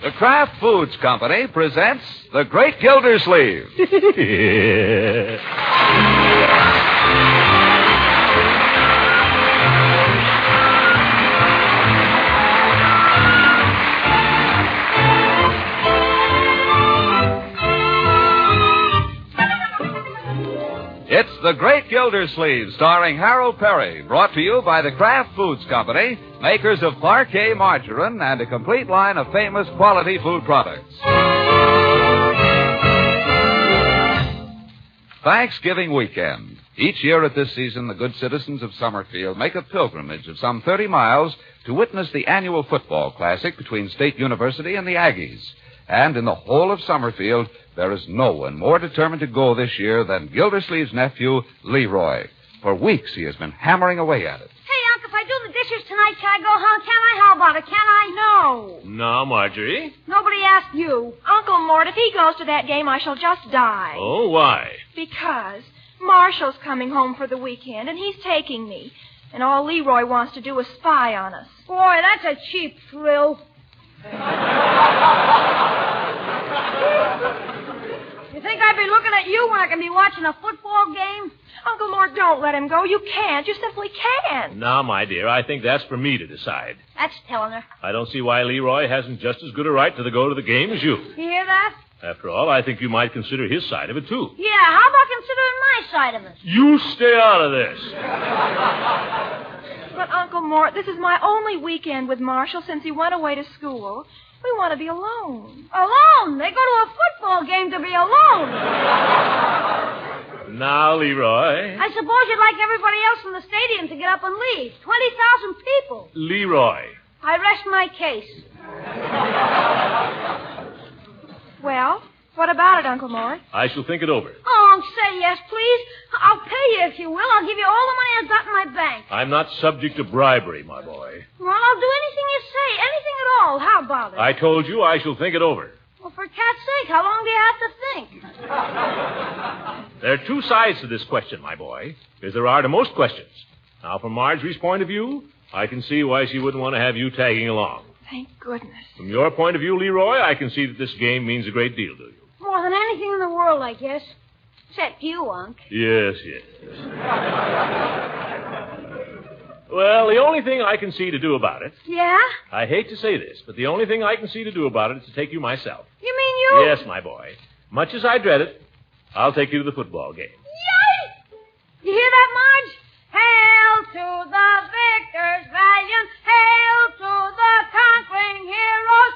The Kraft Foods Company presents The Great Gildersleeve. It's The Great Gildersleeve, starring Harold Perry, brought to you by the Kraft Foods Company, makers of Parquet margarine and a complete line of famous quality food products. Thanksgiving weekend. Each year at this season, the good citizens of Summerfield make a pilgrimage of some 30 miles to witness the annual football classic between State University and the Aggies. And in the whole of Summerfield, there is no one more determined to go this year than Gildersleeve's nephew, Leroy. For weeks he has been hammering away at it. Hey, Unc, if I do the dishes tonight, can I go home? Can I? How about it? Can I? No. No, Marjorie. Nobody asked you. Uncle Mort, if he goes to that game, I shall just die. Oh, why? Because Marshall's coming home for the weekend, and he's taking me. And all Leroy wants to do is spy on us. Boy, that's a cheap thrill. You think I'd be looking at you when I can be watching a football game? Uncle Mort, don't let him go. You can't. You simply can't. Now, my dear, I think that's for me to decide. That's telling her. I don't see why Leroy hasn't just as good a right to go to the game as you. You hear that? After all, I think you might consider his side of it, too. Yeah, how about considering my side of it? You stay out of this. But, Uncle Mort, this is my only weekend with Marshall since he went away to school. We want to be alone. Alone? They go to a football game to be alone. Now, Leroy. I suppose you'd like everybody else in the stadium to get up and leave. 20,000 people. Leroy. I rest my case. Well, what about it, Uncle Mort? I shall think it over. Oh, say yes, please. I'll pay you if you will. I'll give you all the money I've got in my bank. I'm not subject to bribery, my boy. Well, I'll do anything you say. Anything at all. How about it? I told you I shall think it over. Well, for cat's sake, how long do you have to think? There are two sides to this question, my boy, as there are to most questions. Now, from Marjorie's point of view, I can see why she wouldn't want to have you tagging along. Thank goodness. From your point of view, Leroy, I can see that this game means a great deal to you. More than anything in the world, I guess. Except you, Unc. Yes. Well, the only thing I can see to do about it... Yeah? I hate to say this, but the only thing I can see to do about it is to take you myself. You mean you? Yes, my boy. Much as I dread it, I'll take you to the football game. Yay! You hear that, Marge? Hail to the victors valiant. Hail to the conquering heroes.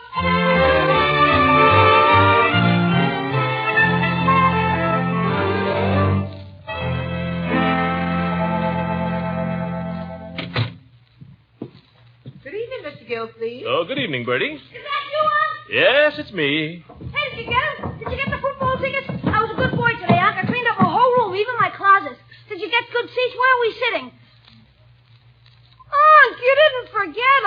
Good evening, Mr. Gildersleeve. Oh, good evening, Bertie. Is that you, Unc? Yes, it's me. Hey, did you get it? Did you get the football tickets? I was a good boy today, Unc. I cleaned up my whole room, even my closet. Did you get good seats? Where are we sitting? Unc, you didn't forget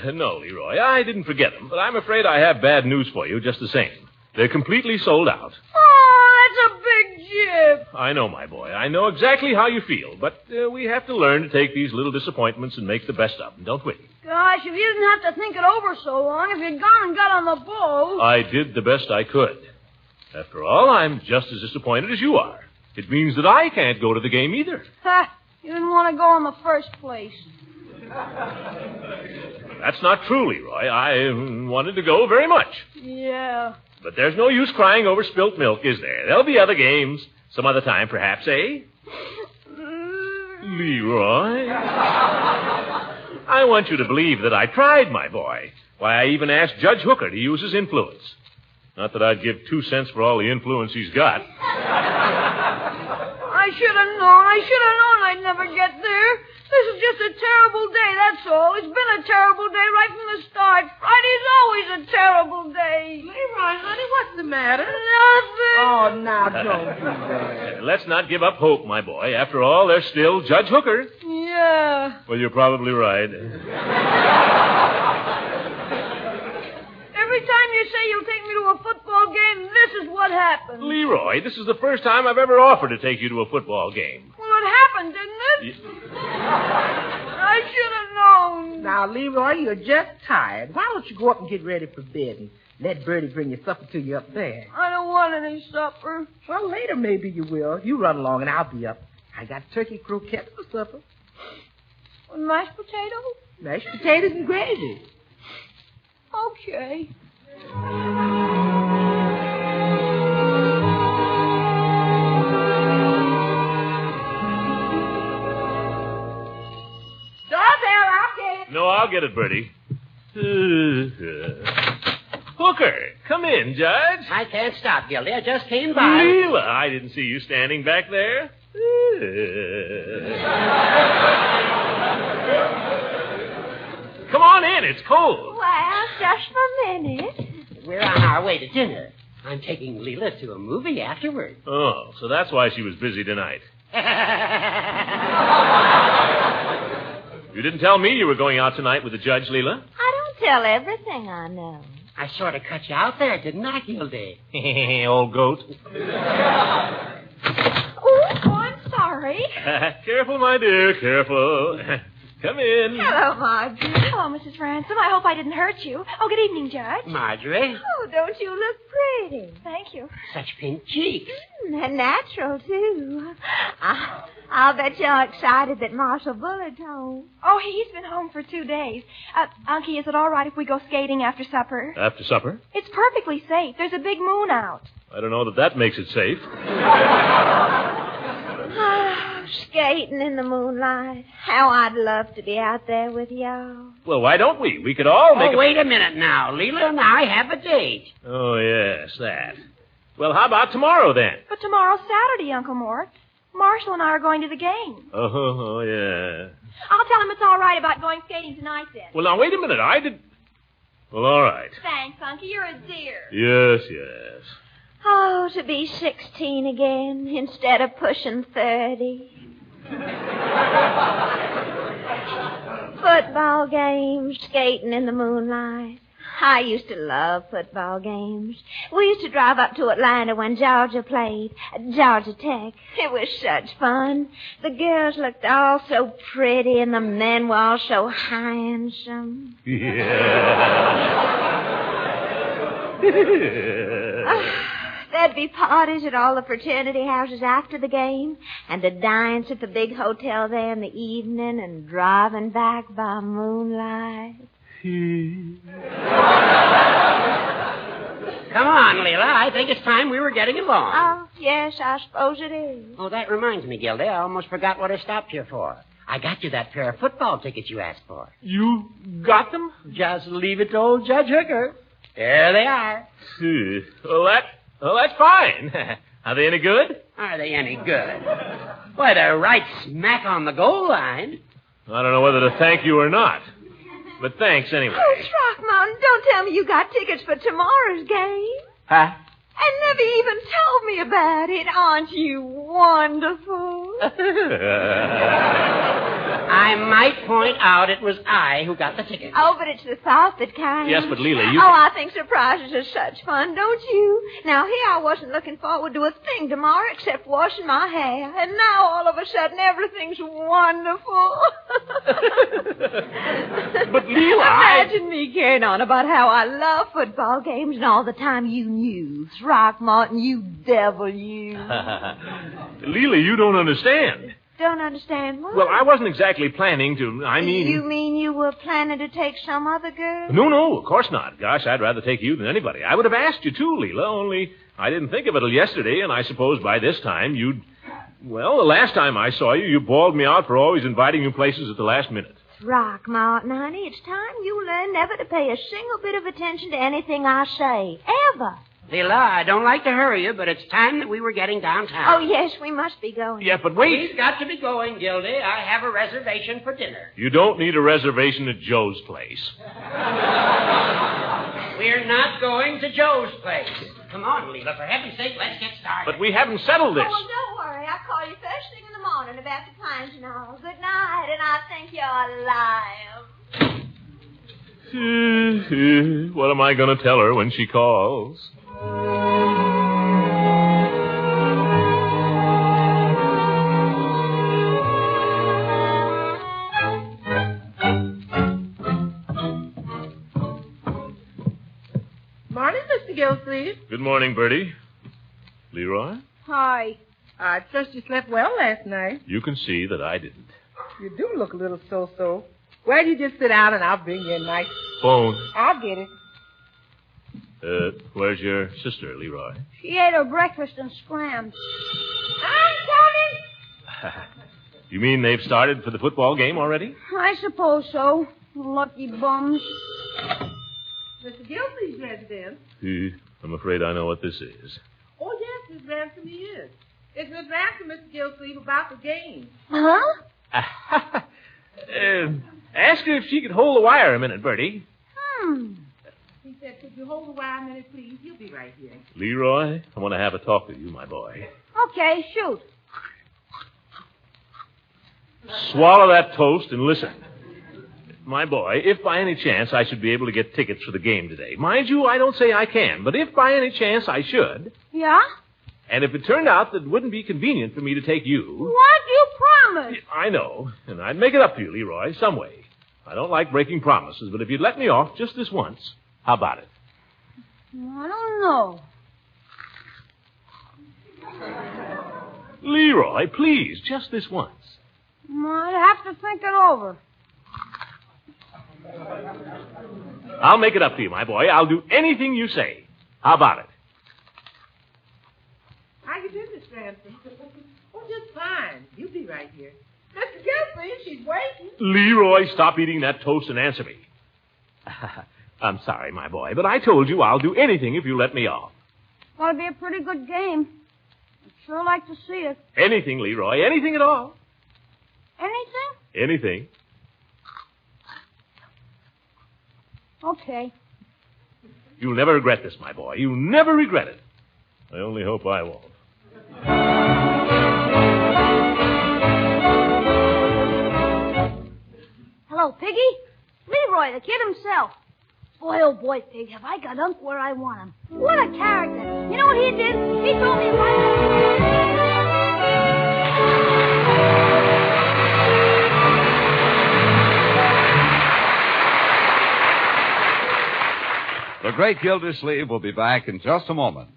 them. No, Leroy, I didn't forget them, but I'm afraid I have bad news for you just the same. They're completely sold out. Oh, that's a big jip. I know, my boy. I know exactly how you feel, but we have to learn to take these little disappointments and make the best of them, don't we? Gosh, if you didn't have to think it over so long, if you'd gone and got on the ball. I did the best I could. After all, I'm just as disappointed as you are. It means that I can't go to the game either. Ha! You didn't want to go in the first place. That's not true, Leroy. I wanted to go very much. Yeah. But there's no use crying over spilt milk, is there? There'll be other games. Some other time, perhaps, eh? Leroy? I want you to believe that I tried, my boy. Why, I even asked Judge Hooker to use his influence. Not that I'd give 2 cents for all the influence he's got. I should have known. I'd never get there. This is just a terrible day, that's all. It's been a terrible day right from the start. Friday's always a terrible day. Leroy, honey, what's the matter? Nothing. Oh, now don't do that. Let's not give up hope, my boy. After all, there's still Judge Hooker. Yeah. Well, you're probably right. Every time you say you'll take me to a football game, this is what happens. Leroy, this is the first time I've ever offered to take you to a football game. Well, it happened, didn't it? I should have known. Now, Leroy, you're just tired. Why don't you go up and get ready for bed? And Let Bertie bring your supper to you up there. I don't want any supper. Well, later maybe you will. You run along and I'll be up. I got turkey croquettes for supper. With mashed potatoes? Mashed potatoes and gravy. Okay. Doorbell, I'll get it. No, I'll get it, Bertie. Hooker, come in, Judge. I can't stop, Gildy. I just came by. Leela, I didn't see you standing back there. Come on in, it's cold. Well, just for a minute. We're on our way to dinner. I'm taking Leela to a movie afterward. Oh, so that's why she was busy tonight. You didn't tell me you were going out tonight with the judge, Leela. I don't tell everything I know. I sort of cut you out there, didn't I, Gildy? Old goat. Oh, I'm sorry. Careful, my dear, careful. Come in. Hello, Marjorie. Hello, Mrs. Ransom. I hope I didn't hurt you. Oh, good evening, Judge. Marjorie, Oh, don't you look pretty? Thank you. such pink cheeks. And natural, too. I'll bet you're excited that Marshal Bullard's home. Oh, he's been home for 2 days. Unky, is it all right if we go skating after supper? After supper? It's perfectly safe. There's a big moon out. I don't know that makes it safe. Skating in the moonlight. How I'd love to be out there with y'all. Well, why don't we? We could all make Wait a minute now. Leela and I have a date. Oh, yes, that. Well, how about tomorrow, then? But tomorrow's Saturday, Uncle Mort. Marshall and I are going to the game. Oh, yeah. I'll tell him it's all right about going skating tonight, then. Well, now, wait a minute. I did... Well, all right. Thanks, Unky. You're a dear. Yes, yes. Oh, to be 16 again instead of pushing 30. Football games, skating in the moonlight. I used to love football games. We used to drive up to Atlanta when Georgia played, Georgia Tech. It was such fun. The girls looked all so pretty and the men were all so handsome. There'd be parties at all the fraternity houses after the game, and a dance at the big hotel there in the evening, and driving back by moonlight. Come on, Leela. I think it's time we were getting along. Oh, yes, I suppose it is. Oh, that reminds me, Gildy. I almost forgot what I stopped here for. I got you that pair of football tickets you asked for. You got them? Just leave it to old Judge Hooker. There they are. Well, that's fine. Are they any good? Are they any good? Why, they're right smack on the goal line. I don't know whether to thank you or not. But thanks anyway. Oh, Throckmorton, don't tell me you got tickets for tomorrow's game. Huh? And never even told me about it. Aren't you wonderful? I might point out it was I who got the ticket. Oh, but it's the thought that counts. Yes, but Leela, you... Oh, I think surprises are such fun, don't you? Now, here I wasn't looking forward to a thing tomorrow except washing my hair. And now, all of a sudden, everything's wonderful. But, Leela, Imagine me carrying on about how I love football games and all the time you knew. Throckmorton, you devil, you. Leela, you don't understand. Don't understand what? Well, I wasn't exactly planning to... You mean you were planning to take some other girl? No, of course not. Gosh, I'd rather take you than anybody. I would have asked you, too, Leela, only I didn't think of it till yesterday, and I suppose by this time you'd... Well, the last time I saw you, you bawled me out for always inviting you places at the last minute. Throckmorton, honey, it's time you learn never to pay a single bit of attention to anything I say. Ever. Leela, I don't like to hurry you, but it's time that we were getting downtown. Oh, yes, we must be going. Yeah, but wait. We've got to be going, Gildy. I have a reservation for dinner. You don't need a reservation at Joe's place. We're not going to Joe's place. Come on, Leela. For heaven's sake, let's get started. But we haven't settled this. Oh, well, don't worry. I'll call you first thing in the morning about the plans and all. Good night, and I think you're lying. What am I going to tell her when she calls? Morning, Mr. Gildersleeve. Good morning, Bertie. Leroy? Hi. I trust you slept well last night. You can see that I didn't. You do look a little so-so. Well, you just sit down and I'll bring you a nice... Phone. I'll get it. Where's your sister, Leroy? She ate her breakfast and scrammed. I'm coming. You mean they've started for the football game already? I suppose so. Lucky bums. Mr. Gildersleeve's residence. I'm afraid I know what this is. Oh, yes, Miss Ransom, he is. It's Miss Ransom, Mr. Gildersleeve, about the game. Huh? Ask her if she could hold the wire a minute, Bertie. He said, could you hold the wire a minute, please? He'll be right here. Leroy, I want to have a talk with you, my boy. Okay, shoot. Swallow that toast and listen. My boy, if by any chance I should be able to get tickets for the game today, mind you, I don't say I can, but if by any chance I should, Yeah? and if it turned out that it wouldn't be convenient for me to take you... What? You promised. I know, and I'd make it up to you, Leroy, some way. I don't like breaking promises, but if you'd let me off just this once, how about it? I don't know. Leroy, please, just this once. I'd have to think it over. I'll make it up to you, my boy. I'll do anything you say. How about it? How you doing, Miss Ransom? Oh, just fine. You'll be right here. Mr. Gildersleeve, she's waiting. Leroy, stop eating that toast and answer me. I'm sorry, my boy, but I told you I'll do anything if you let me off. Ought to be a pretty good game. I'd sure like to see it. Anything, Leroy, anything at all. Anything? Anything. Okay. You'll never regret this, my boy. You'll never regret it. I only hope I won't. Hello, Piggy. Leroy, the kid himself. Boy, oh boy, Pig, have I got Unc where I want him. What a character. You know what he did? He told me The great Gildersleeve will be back in just a moment.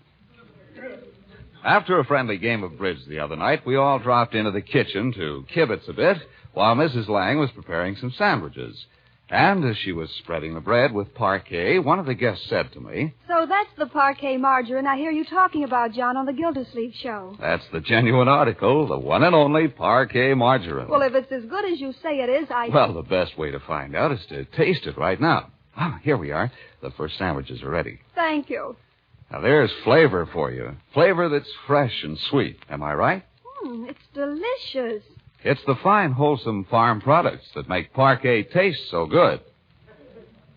After a friendly game of bridge the other night, we all dropped into the kitchen to kibitz a bit while Mrs. Lang was preparing some sandwiches. And as she was spreading the bread with parquet, one of the guests said to me, So that's the parquet margarine I hear you talking about, John, on the Gildersleeve show. That's the genuine article, the one and only parquet margarine. Well, if it's as good as you say it is, Well, the best way to find out is to taste it right now. Ah, here we are. The first sandwiches are ready. Thank you. Now, there's flavor for you. Flavor that's fresh and sweet. Am I right? It's delicious. It's the fine, wholesome farm products that make parquet taste so good.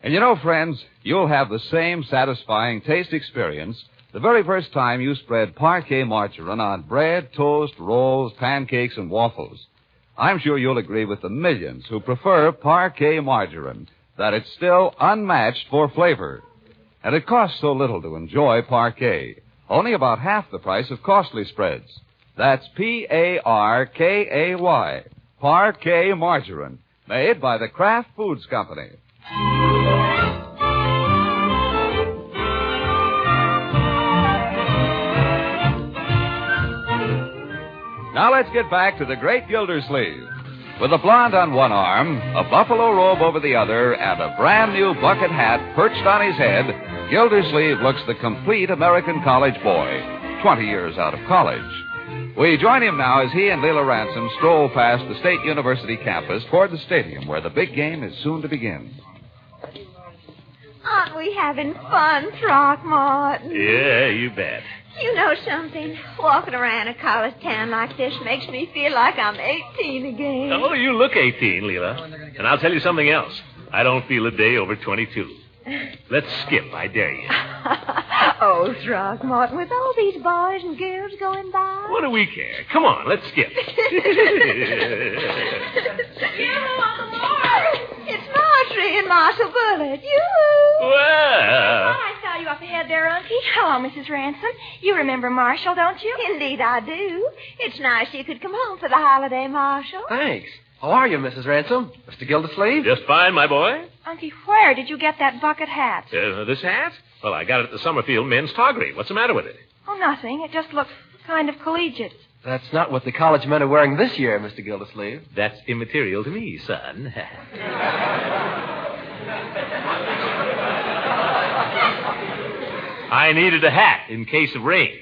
And you know, friends, you'll have the same satisfying taste experience the very first time you spread parquet margarine on bread, toast, rolls, pancakes, and waffles. I'm sure you'll agree with the millions who prefer parquet margarine, that it's still unmatched for flavor. And it costs so little to enjoy parquet, only about half the price of costly spreads. That's Parkay, parquet margarine, made by the Kraft Foods Company. Now let's get back to the great Gildersleeve. With a blonde on one arm, a buffalo robe over the other, and a brand new bucket hat perched on his head, Gildersleeve looks the complete American college boy, 20 years out of college. We join him now as he and Leila Ransom stroll past the State University campus toward the stadium where the big game is soon to begin. Aren't we having fun, Throckmorton? Yeah, you bet. You know something? Walking around a college town like this makes me feel like I'm 18 again. Oh, you look 18, Leila. And I'll tell you something else. I don't feel a day over 22. Let's skip, I dare you. Oh, Throckmorton, with all these boys and girls going by. What do we care? Come on, let's skip. It's Marjorie and Marshall Bullitt. Yoo-hoo! Well. I saw you up ahead there, Unky. Hello, Mrs. Ransom. You remember Marshall, don't you? Indeed, I do. It's nice you could come home for the holiday, Marshall. Thanks. How are you, Mrs. Ransom? Mr. Gildersleeve? Just fine, my boy. Unky, where did you get that bucket hat? This hat? Well, I got it at the Summerfield men's toggery. What's the matter with it? Oh, nothing. It just looks kind of collegiate. That's not what the college men are wearing this year, Mr. Gildersleeve. That's immaterial to me, son. I needed a hat in case of rain.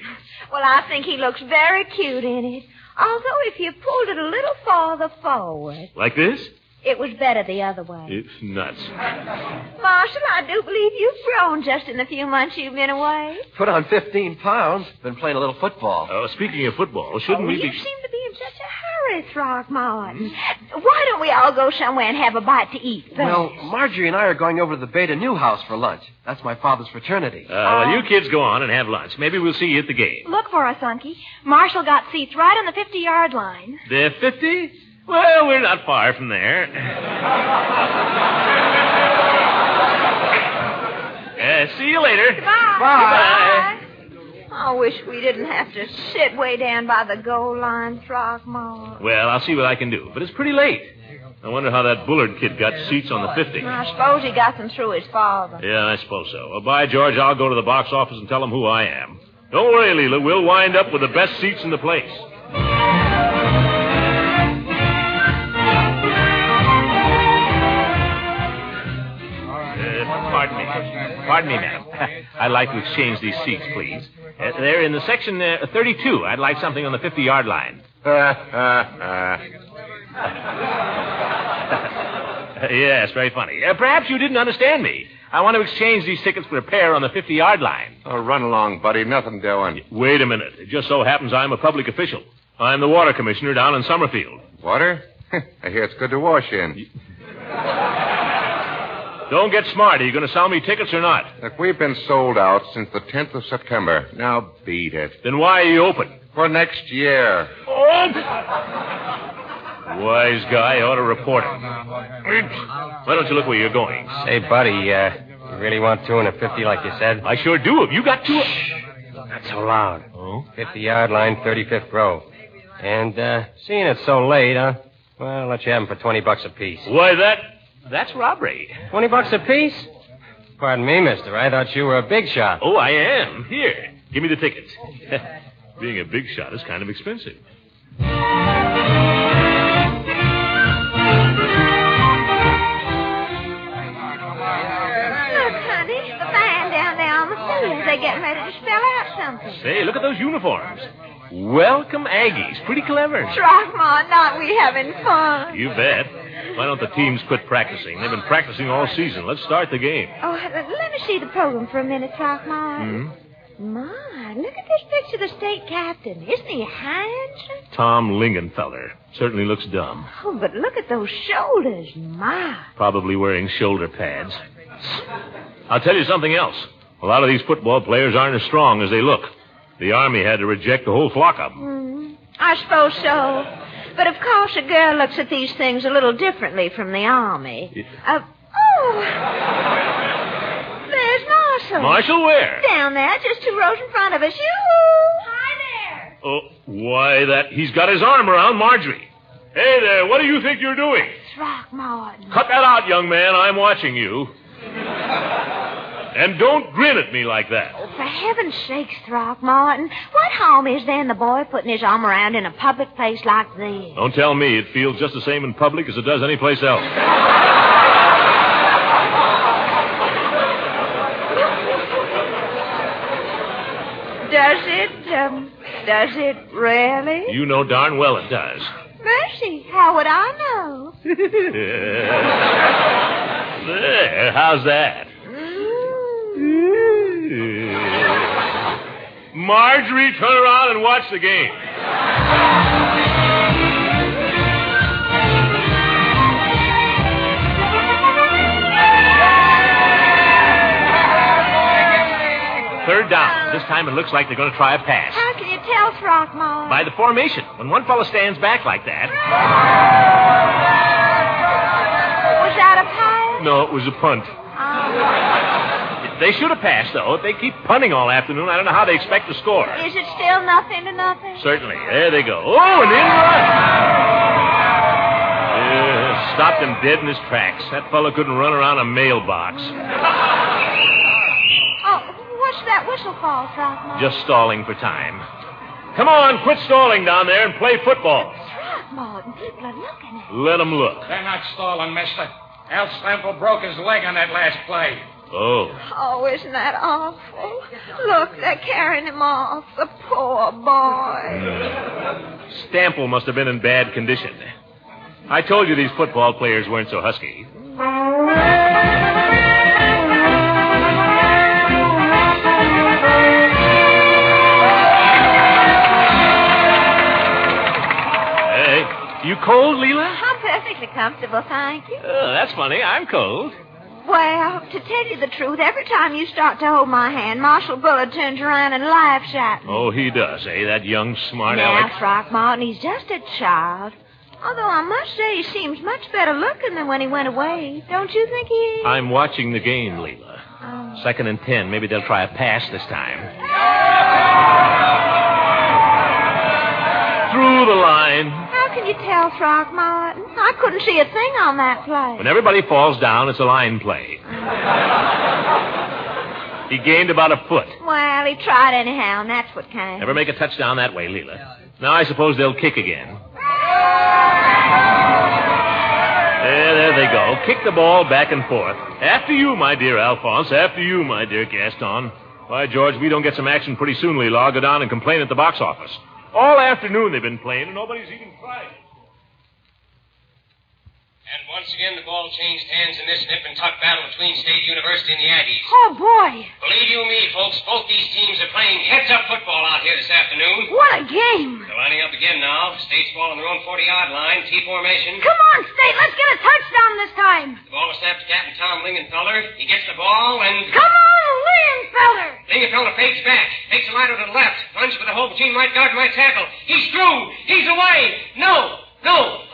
Well, I think he looks very cute in it. Although if you pulled it a little farther forward, Like this? it was better the other way. It's nuts. Marshal, I do believe you've grown just in the few months you've been away. Put on 15 pounds. Been playing a little football. Oh, speaking of football, shouldn't we You be... seem to be in such a hurry, Throckmorton. Why don't we all go somewhere and have a bite to eat first? Well, Marjorie and I are going over to the Beta Newhouse for lunch. That's my father's fraternity. Well, you kids go on and have lunch. Maybe we'll see you at the game. Look for us, Unky. Marshall got seats right on the 50-yard line. The 50? Well, we're not far from there. See you later. Bye. I wish we didn't have to sit way down by the goal line, Throckmorton. Well, I'll see what I can do. But it's pretty late. I wonder how that Bullard kid got seats on the 50. I suppose he got them through his father. Yeah, I suppose so. Well, by George, I'll go to the box office and tell them who I am. Don't worry, Leela. We'll wind up with the best seats in the place. Pardon me, madam. I'd like to exchange these seats, please. They're in the section 32. I'd like something on the 50-yard line. Yes, very funny. Perhaps you didn't understand me. I want to exchange these tickets for a pair on the 50-yard line. Oh, run along, buddy. Nothing doing. Wait a minute. It just so happens I'm a public official. I'm the water commissioner down in Summerfield. Water? I hear it's good to wash in. Don't get smart. Are you going to sell me tickets or not? Look, we've been sold out since the 10th of September. Now beat it. Then why are you open? For next year. Oh! Wise guy ought to report him. Why don't you look where you're going? Say, buddy, you really want 2 and a 50 like you said? I sure do. Have you got two? Not so loud. Oh? 50-yard line, 35th row. And, seeing it's so late, well, I'll let you have them for $20 apiece. Why, that's robbery. $20 apiece? Pardon me, mister. I thought you were a big shot. Oh, I am. Here, give me the tickets. Being a big shot is kind of expensive. Look, honey, the band down there on the field. They're getting ready to spell out something. Say, look at those uniforms. Welcome, Aggies. Pretty clever. Throckmorton, aren't we having fun? You bet. Why don't the teams quit practicing? They've been practicing all season. Let's start the game. Oh, let me see the program for a minute, Throckmorton. My, look at this picture of the state captain. Isn't he handsome? Tom Lingenfeller. Certainly looks dumb. Oh, but look at those shoulders. My. Probably wearing shoulder pads. I'll tell you something else. A lot of these football players aren't as strong as they look. The Army had to reject a whole flock of them. I suppose so. But, of course, a girl looks at these things a little differently from the Army. There's Marshall. Marshall where? Down there, just 2 rows in front of us. Yoo-hoo! Hi there. Oh, why, he's got his arm around Marjorie. Hey there, what do you think you're doing? Throckmorton. Cut that out, young man. I'm watching you. And don't grin at me like that. Oh, for heaven's sakes, Throckmorton, what harm is there in the boy putting his arm around in a public place like this? Don't tell me it feels just the same in public as it does anyplace else. Does it really? You know darn well it does. Mercy, how would I know? There, how's that? Marjorie, turn around and watch the game. Third down. This time it looks like they're going to try a pass. How can you tell, Throckmorton? By the formation. When one fellow stands back like that. Was that a pass? No, it was a punt. They should have passed, though. If they keep punting all afternoon, I don't know how they expect to score. Is it still 0-0? Certainly. There they go. Oh, an in run. Stopped him dead in his tracks. That fellow couldn't run around a mailbox. Oh, what's that whistle for, Throckmorton? Just stalling for time. Come on, quit stalling down there and play football. Throckmorton, people are looking at Let them look. They're not stalling, mister. Al Stample broke his leg on that last play. Oh. Oh, isn't that awful? Look, they're carrying him off. The poor boy. Stample must have been in bad condition. I told you these football players weren't so husky. Hey, you cold, Leela? I'm perfectly comfortable, thank you. That's funny. I'm cold. Well, to tell you the truth, every time you start to hold my hand, Marshal Bullard turns around and laughs at me. Oh, he does, eh? That young smart Now, aleck. Throckmorton, he's just a child. Although I must say he seems much better looking than when he went away. Don't you think he is? I'm watching the game, Leela. Oh. 2nd and 10. Maybe they'll try a pass this time. Through the line. How can you tell, Throckmorton? I couldn't see a thing on that play. When everybody falls down, it's a line play. He gained about a foot. Well, he tried anyhow, and that's what counts. Never make a touchdown that way, Leela. Now I suppose they'll kick again. There they go. Kick the ball back and forth. After you, my dear Alphonse. After you, my dear Gaston. Why, George, we don't get some action pretty soon, Leela. I'll go down and complain at the box office. All afternoon they've been playing, and nobody's even tried. And once again, the ball changed hands in this nip and tuck battle between State University and the Aggies. Oh, boy. Believe you me, folks, both these teams are playing heads-up football out here this afternoon. What a game. They're lining up again now. State's ball on their own 40-yard line, T formation. Come on, State. Let's get a touchdown this time. The ball is snapped to Captain Tom Lingenfeller. He gets the ball and... Come on, Lingenfeller. Lingenfeller fakes back. Takes a line to the left. Lunges with the hole between right guard and right tackle. He's through. He's away. No.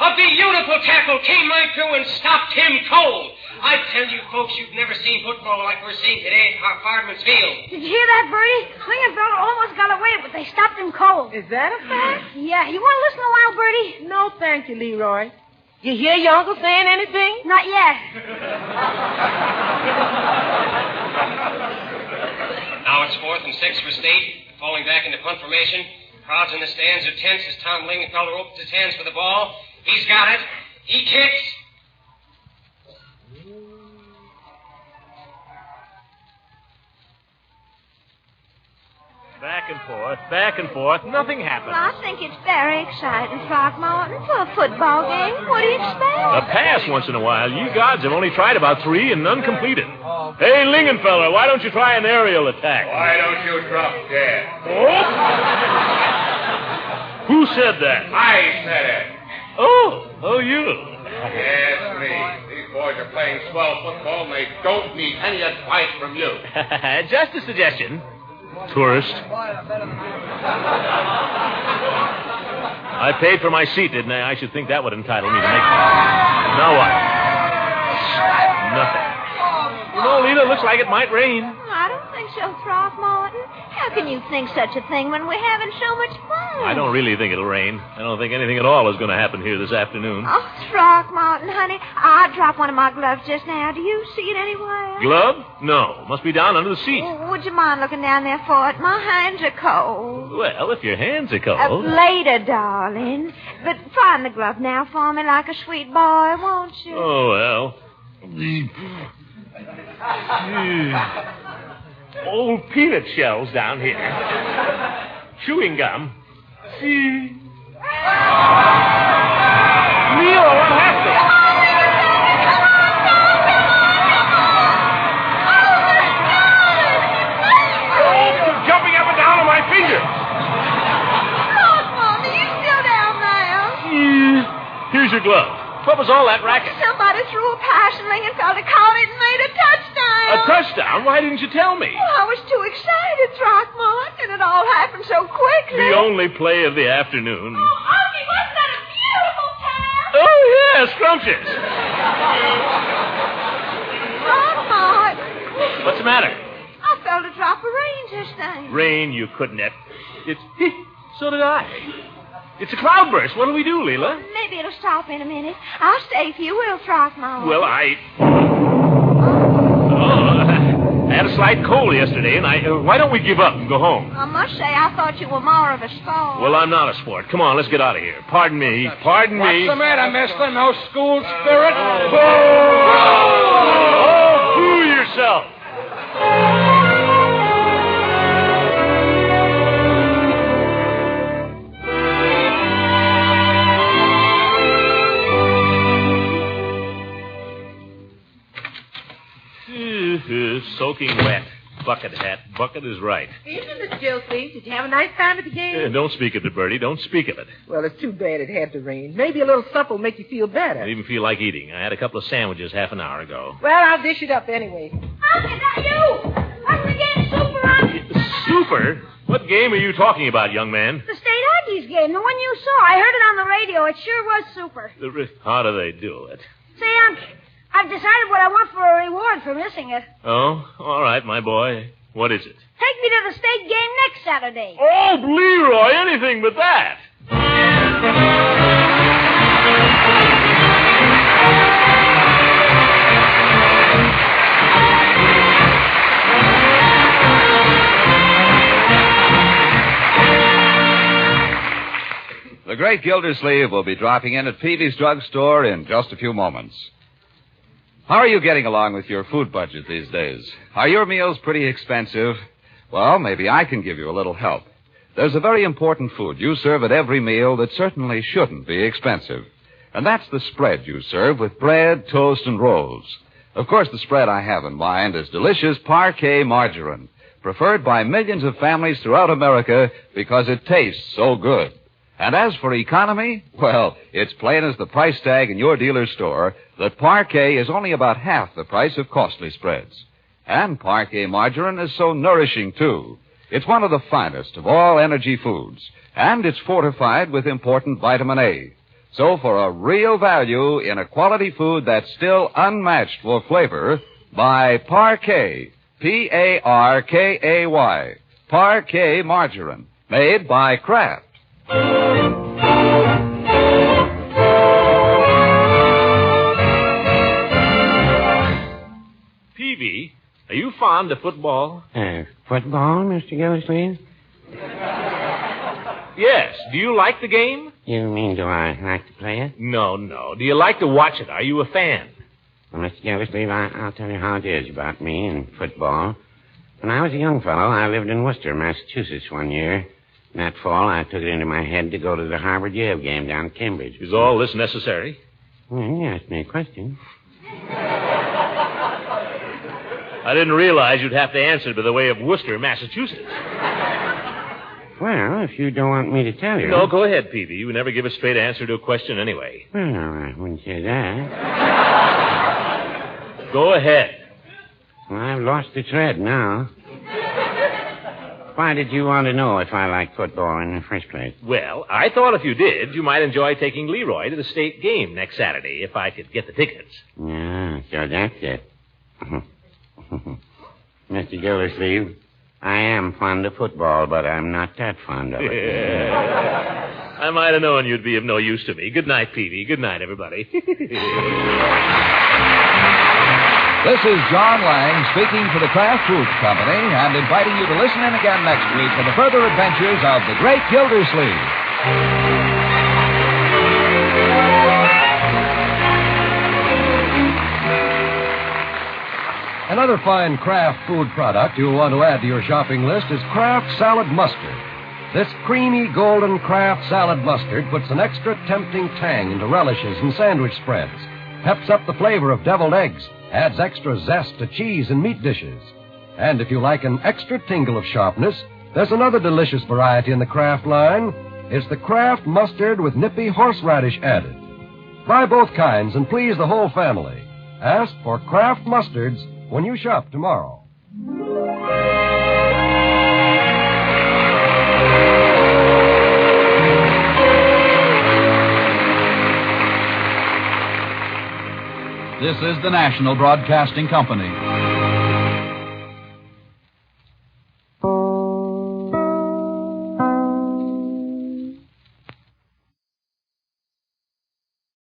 A beautiful tackle came right through and stopped him cold. I tell you, folks, you've never seen football like we're seeing today at Fireman's Field. Did you hear that, Bertie? Lingenfeller almost got away, but they stopped him cold. Is that a fact? Yeah. You want to listen a while, Bertie? No, thank you, Leroy. You hear your uncle saying anything? Not yet. Now it's 4th and 6 for State. Falling back into punt formation. Crowds in the stands are tense as Tom Lingenfeller opens his hands for the ball. He's got it. He kicks. Back and forth. Nothing happens. Well, I think it's very exciting, Throckmorton, for a football game. What do you expect? A pass once in a while. Ye gods, I've only tried about 3 and none completed. Hey, Lingenfeller, why don't you try an aerial attack? Why don't you drop dead? Oh? Who said that? I said it. Oh, you. Yes, me. These boys are playing swell football, and they don't need any advice from you. Just a suggestion. Tourist. I paid for my seat, didn't I? I should think that would entitle me to make... Now what? Nothing. You know, Lena, it looks like it might rain. I don't think so, Throckmorton. How can you think such a thing when we're having so much fun? I don't really think it'll rain. I don't think anything at all is going to happen here this afternoon. Oh, Throckmorton, honey, I dropped one of my gloves just now. Do you see it anywhere? Glove? No. Must be down under the seat. Would you mind looking down there for it? My hands are cold. Well, if your hands are cold... Later, darling. But find the glove now for me like a sweet boy, won't you? Oh, well. Old peanut shells down here. Chewing gum. Leo, what happened? You're jumping up and down on my fingers. Throckmorton, are you still down there? Here's your glove. What was all that racket? Somebody threw a pass and Lingenfeller caught it and made a touchdown. A touchdown? Why didn't you tell me? Well, I was too excited, Throckmorton, and it all happened so quickly. The only play of the afternoon. Oh, Unky, wasn't that a beautiful pass? Oh, yeah, scrumptious. Throckmorton. What's the matter? I felt a drop of rain just then. Rain, you couldn't have. It's... So did I. It's a cloudburst. What'll we do, Leela? Maybe it'll stop in a minute. I'll stay if you will, Throckmorton. Well, I had a slight cold yesterday, and why don't we give up and go home? I must say, I thought you were more of a sport. Well, I'm not a sport. Come on, let's get out of here. Pardon me. Pardon me. What's the matter, mister? No school spirit? Oh, boo yourself. Soaking wet. Bucket hat. Bucket is right. Evening, Miss Gildersleeve. Did you have a nice time at the game? Don't speak of it, Bertie. Don't speak of it. Well, it's too bad it had to rain. Maybe a little supper will make you feel better. I don't even feel like eating. I had a couple of sandwiches half an hour ago. Well, I'll dish it up anyway. Unc, is that you? What's the game, Super, Unc? Super? What game are you talking about, young man? The State Aggies game, the one you saw. I heard it on the radio. It sure was super. How do they do it? Say, Unc, I've decided what I want for a reward for missing it. Oh, all right, my boy. What is it? Take me to the state game next Saturday. Oh, Leroy, anything but that. The great Gildersleeve will be dropping in at Peavy's drugstore in just a few moments. How are you getting along with your food budget these days? Are your meals pretty expensive? Well, maybe I can give you a little help. There's a very important food you serve at every meal that certainly shouldn't be expensive. And that's the spread you serve with bread, toast, and rolls. Of course, the spread I have in mind is delicious parquet margarine, preferred by millions of families throughout America because it tastes so good. And as for economy, well, it's plain as the price tag in your dealer's store that parquet is only about half the price of costly spreads. And parquet margarine is so nourishing, too. It's one of the finest of all energy foods, and it's fortified with important vitamin A. So for a real value in a quality food that's still unmatched for flavor, buy Parquet, P-A-R-K-A-Y, Parquet margarine, made by Kraft. Peavy, are you fond of football? Football, Mr. Gildersleeve? Yes. Do you like the game? You mean, do I like to play it? No. Do you like to watch it? Are you a fan? Well, Mr. Gildersleeve, I'll tell you how it is about me and football. When I was a young fellow, I lived in Worcester, Massachusetts one year. That fall, I took it into my head to go to the Harvard Yale game down at Cambridge. Is all this necessary? Well, you asked me a question. I didn't realize you'd have to answer by the way of Worcester, Massachusetts. Well, if you don't want me to tell you. No, go ahead, Peavy. You never give a straight answer to a question anyway. Well, I wouldn't say that. Go ahead. Well, I've lost the thread now. Why did you want to know if I like football in the first place? Well, I thought if you did, you might enjoy taking Leroy to the state game next Saturday, if I could get the tickets. Yeah, so that's it. Mr. Gildersleeve, I am fond of football, but I'm not that fond of it. Yeah. I might have known you'd be of no use to me. Good night, Peavy. Good night, everybody. This is John Lang speaking for the Kraft Foods Company and inviting you to listen in again next week for the further adventures of the great Gildersleeve. Another fine Kraft food product you'll want to add to your shopping list is Kraft Salad Mustard. This creamy golden Kraft salad mustard puts an extra tempting tang into relishes and sandwich spreads, peps up the flavor of deviled eggs, adds extra zest to cheese and meat dishes. And if you like an extra tingle of sharpness, there's another delicious variety in the Kraft line. It's the Kraft mustard with nippy horseradish added. Buy both kinds and please the whole family. Ask for Kraft mustards when you shop tomorrow. This is the National Broadcasting Company.